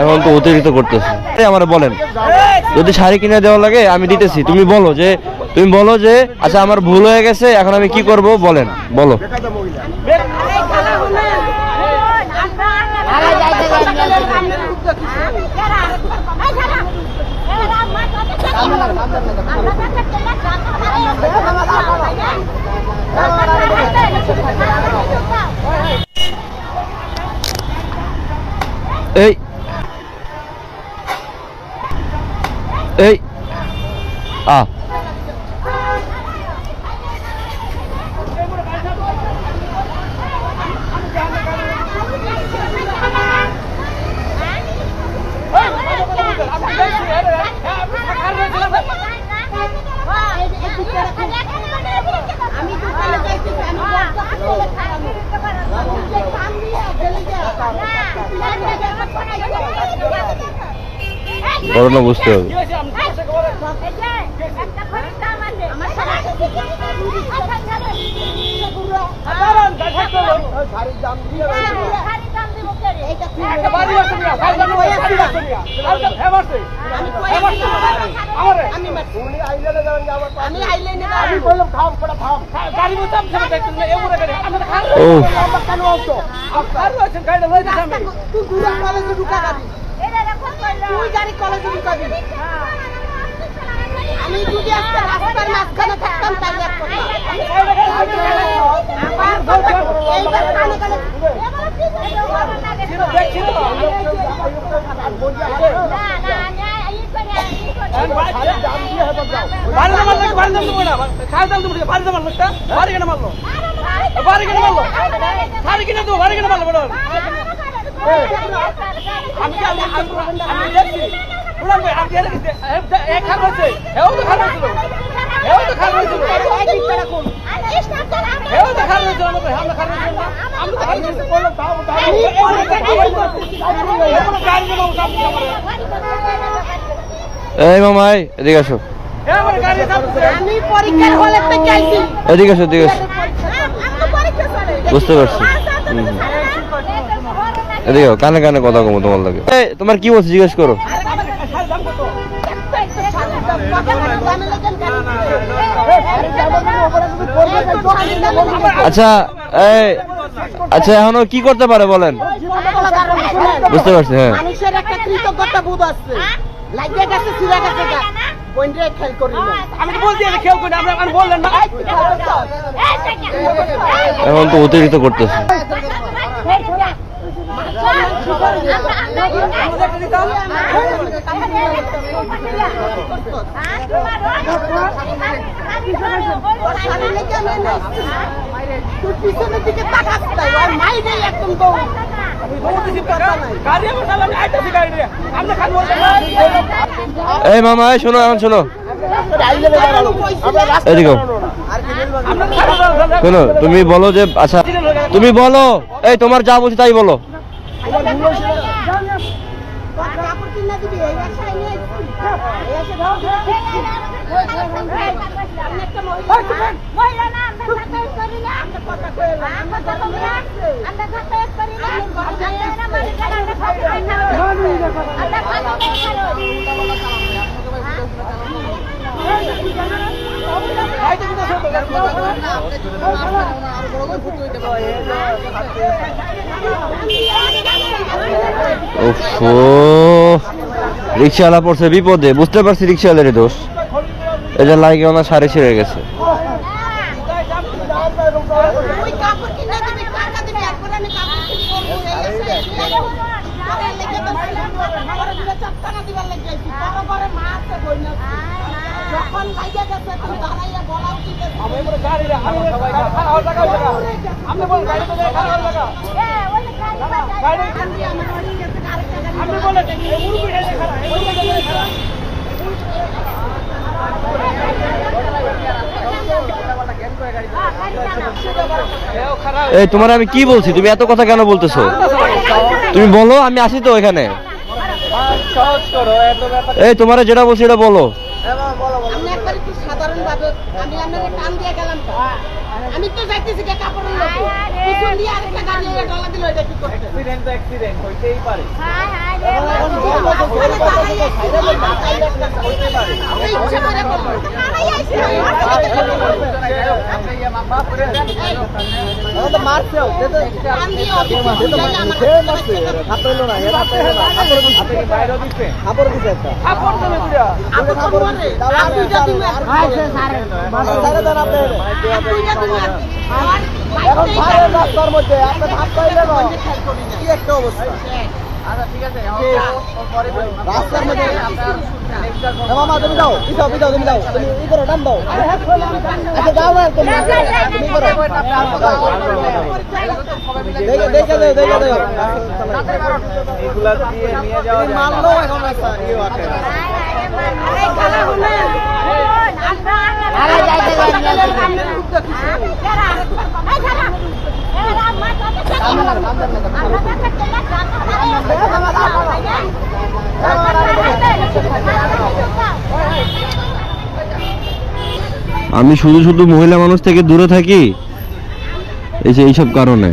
এখন তো অতিরিক্ত করতেছে। আমার বলেন, যদি শাড়ি কিনে দেওয়া লাগে আমি দিতেছি, তুমি বলো যে আচ্ছা আমার ভুল হয়ে গেছে, এখন আমি কি করব বলেন, বলো। এই এই ঘটনা বুঝতে হবে। আমি যদি একটা রাস্তার মাঝখানে থাকতাম তাই এই মামাই এদিকে আসো, এদিকে আসো, এদিকে আসো। বুঝতে পারছি, এদিকে কানে কানে কথা কমো তোমার লাগে। তোমার কি বলছে জিজ্ঞেস করো। আচ্ছা আচ্ছা এখনো কি করতে পারে বলেন। বুঝতে পারছি, হ্যাঁ। মানুষের একটা কৃতজ্ঞতা বোধ আছে, লাগিয়ে গেছে চুরা গেছে খেয়াল করি আমি বলছি খেয়াল করি আপনি বললেন না। এখন তো অতিরিক্ত করতেছে। এই মামা শোনো, এখন শোনো, এদিকে শোনো। তুমি বলো যে আচ্ছা তুমি বলো, এই তোমার যা বলছি তাই বলো। রিক্সাওয়ালা পড়ছে বিপদে, বুঝতে পারছি রিক্সাওয়ালারই দোষ, এটা লাগে ওনার সারি ছিঁড়ে গেছে। এই তোমার আমি কি বলছি, তুমি এত কথা কেন বলতেছো? তুমি বলো, আমি আসি তো এখানে। এই তোমার যেটা বলছি এটা বলো। আমি একবার একটু সাধারণ ভাবে আমি আপনাকে টান দিয়ে গেলাম তো। আমি তো যাইতেছি কে কাপড়ের লোকে পিছন দিয়ে আরেকটা গাড়ি এসে ডলা দিল এটা কি করতে অ্যাক্সিডেন্ট হইতেই পারে। আমি ইচ্ছা করে বলবো মারছেও আমি অফিসে যাই আমার বাইরে দিচ্ছে আপু তো মরে আর দুইটা দিন এখন ভাইয়ের রাস্তার মধ্যে আপনি ভাব পাইলে না কি একটা অবস্থা। রাস্তার মধ্যে মামা তুমি যাও পিছাও পিছাও তুমি যাও তুমি ই করো নাম দাও আচ্ছা যাও না তুমি তুমি করো দেখে দেখে দাও দেখে দাও এগুলা দিয়ে নিয়ে যাওয়া মানলো এখন আছে ইয়ে আছে আমি শুধু শুধু মহিলা মানুষ থেকে দূরে থাকি এই যে এইসব কারণে।